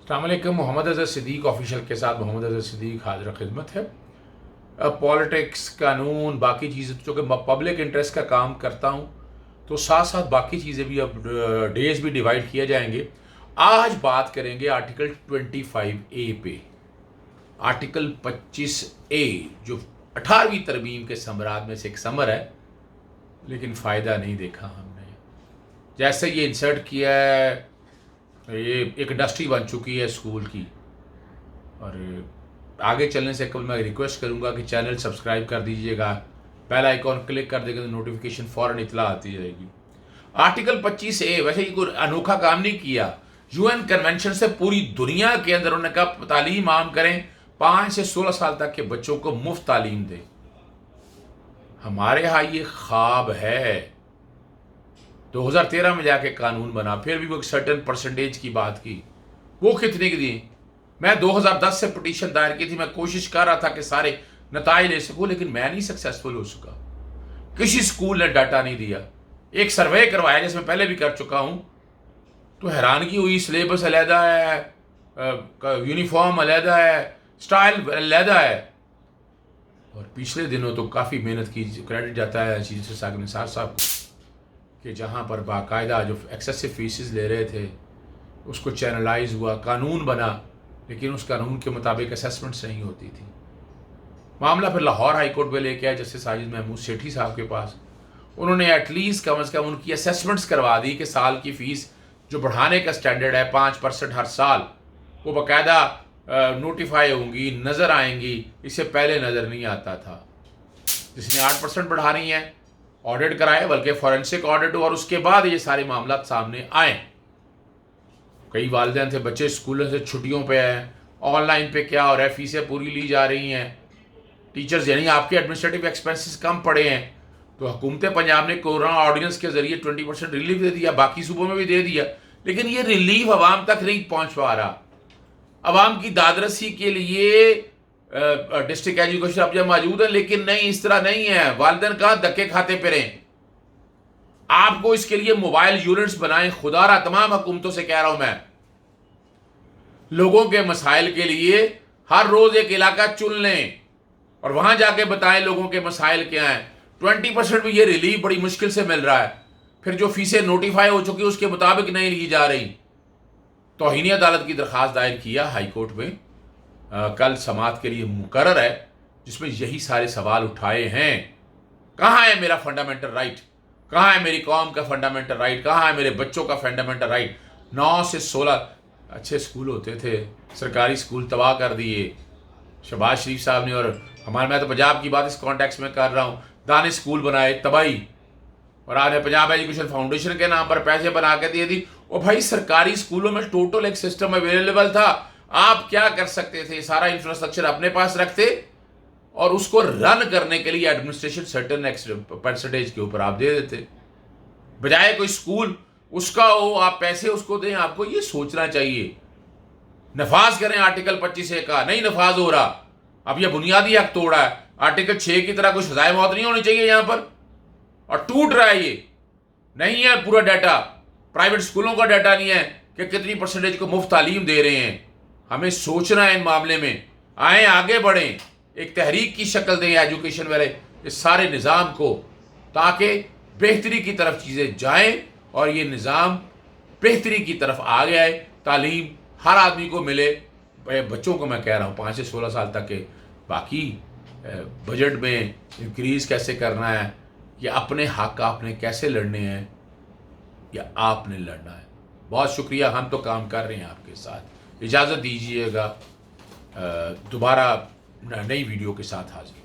السلام علیکم. محمد اظہر صدیق آفیشیل کے ساتھ محمد اظہر صدیق حاضر خدمت ہے. پالیٹکس، قانون، باقی چیزیں چونکہ میں پبلک انٹرسٹ کا کام کرتا ہوں تو ساتھ ساتھ باقی چیزیں بھی اب ڈیز بھی ڈیوائیڈ کیے جائیں گے. آج بات کریں گے آرٹیکل 25A پہ. آرٹیکل 25A جو 18ویں ترمیم کے ثمرات میں سے ایک ثمر ہے، لیکن فائدہ نہیں دیکھا ہم نے. جیسے یہ انسرٹ کیا ہے، یہ ایک انڈسٹری بن چکی ہے اسکول کی. اور آگے چلنے سے قبل میں ریکویسٹ کروں گا کہ چینل سبسکرائب کر دیجئے گا، بیل آئیکن کلک کر دے گا تو نوٹیفیکیشن فوراً اطلاع آتی جائے گی. آرٹیکل 25A ویسے یہ کوئی انوکھا کام نہیں کیا. UN کنونشن سے پوری دنیا کے اندر انہوں نے کہا تعلیم عام کریں، 5 سے 16 سال تک کے بچوں کو مفت تعلیم دیں. ہمارے ہاں یہ خواب ہے. 2013 میں جا کے قانون بنا، پھر بھی وہ ایک سرٹن پرسنٹیج کی بات کی. وہ کتنے کی دی؟ میں 2010 سے پٹیشن دائر کی تھی. میں کوشش کر رہا تھا کہ سارے نتائج لے سکوں، لیکن میں نہیں سکسیسفل ہو سکا. کسی سکول نے ڈاٹا نہیں دیا. ایک سروے کروایا جس میں پہلے بھی کر چکا ہوں تو حیرانگی ہوئی. سلیبس علیحدہ ہے، یونیفارم علیحدہ ہے، سٹائل علیحدہ ہے. اور پچھلے دنوں تو کافی محنت کی، کریڈٹ جاتا ہے چیز سے نثار صاحب کو، کہ جہاں پر باقاعدہ جو ایکسیسو فیسز لے رہے تھے اس کو چینلائز ہوا، قانون بنا، لیکن اس قانون کے مطابق اسیسمنٹس نہیں ہوتی تھی. معاملہ پھر لاہور ہائی کورٹ میں لے کے آئے جسٹس ساجد محمود سیٹھی صاحب کے پاس. انہوں نے ایٹ لیسٹ کم از کم ان کی اسیسمنٹس کروا دی کہ سال کی فیس جو بڑھانے کا سٹینڈرڈ ہے 5% ہر سال، وہ باقاعدہ نوٹیفائی ہوں گی، نظر آئیں گی. اس سے پہلے نظر نہیں آتا تھا. جس نے 8% بڑھا رہی ہیں آڈٹ کرائے، بلکہ فورینسک آڈٹ ہو، اور اس کے بعد یہ سارے معاملات سامنے آئیں. کئی والدین تھے بچے اسکولوں سے چھٹیوں پہ ہیں، آن لائن پہ کیا ہو رہا ہے، فیسیں پوری لی جا رہی ہیں. ٹیچرز یعنی آپ کے ایڈمنسٹریٹو ایکسپینسز کم پڑے ہیں. تو حکومت پنجاب نے کورونا آرڈیننس کے ذریعے 20% ریلیف دے دیا، باقی صوبوں میں بھی دے دیا، لیکن یہ ریلیف عوام تک نہیں پہنچ پا رہا. عوام کی دادرسی کے لیے ڈسٹرکٹ ایجوکیشن اب جب موجود ہے، لیکن نہیں، اس طرح نہیں ہے. والدین کہاں دھکے کھاتے پھریں. آپ کو اس کے لیے موبائل یونٹس بنائیں. خدا را تمام حکومتوں سے کہہ رہا ہوں میں، لوگوں کے مسائل کے لیے ہر روز ایک علاقہ چن لیں اور وہاں جا کے بتائیں لوگوں کے مسائل کیا ہیں. 20% بھی یہ ریلیف بڑی مشکل سے مل رہا ہے. پھر جو فیسیں نوٹیفائی ہو چکی اس کے مطابق نہیں لی جا رہی. توہین عدالت کی درخواست دائر کیا ہائی کورٹ میں، کل سماعت کے لیے مقرر ہے، جس میں یہی سارے سوال اٹھائے ہیں. کہاں ہے میرا فنڈامنٹل رائٹ؟ کہاں ہے میری قوم کا فنڈامنٹل رائٹ؟ کہاں ہے میرے بچوں کا فنڈامنٹل رائٹ؟ 9 سے 16 اچھے سکول ہوتے تھے، سرکاری سکول تباہ کر دیے شہباز شریف صاحب نے. اور میں تو پنجاب کی بات اس کانٹیکس میں کر رہا ہوں. دانے سکول بنائے، تباہی. اور آپ نے پنجاب ایجوکیشن فاؤنڈیشن کے نام پر پیسے بنا کے دیے دی. اور بھائی سرکاری سکولوں میں ٹوٹل ایک سسٹم اویلیبل تھا. آپ کیا کر سکتے تھے؟ سارا انفراسٹرکچر اپنے پاس رکھتے اور اس کو رن کرنے کے لیے ایڈمنسٹریشن سرٹن پرسنٹیج کے اوپر آپ دے دیتے، بجائے کوئی سکول اس کا ہو آپ پیسے اس کو دیں. آپ کو یہ سوچنا چاہیے. نفاذ کریں آرٹیکل 25A کا، نہیں نفاذ ہو رہا. اب یہ بنیادی حق توڑا ہے. آرٹیکل 6 کی طرح کوئی سزائے موت نہیں ہونی چاہیے یہاں پر، اور ٹوٹ رہا ہے. یہ نہیں ہے پورا ڈیٹا. پرائیویٹ سکولوں کا ڈیٹا نہیں ہے کہ کتنی پرسنٹیج کو مفت تعلیم دے رہے ہیں. ہمیں سوچنا ہے ان معاملے میں. آئیں آگے بڑھیں، ایک تحریک کی شکل دیں ایجوکیشن والے اس سارے نظام کو، تاکہ بہتری کی طرف چیزیں جائیں اور یہ نظام بہتری کی طرف آگے آئے. تعلیم ہر آدمی کو ملے. بچوں کو میں کہہ رہا ہوں 5 سے 16 سال تک کے. باقی بجٹ میں انکریز کیسے کرنا ہے، یا اپنے حق آپ نے کیسے لڑنے ہیں، یا آپ نے لڑنا ہے. بہت شکریہ. ہم تو کام کر رہے ہیں آپ کے ساتھ. اجازت دیجیے گا، دوبارہ نئی ویڈیو کے ساتھ حاضر.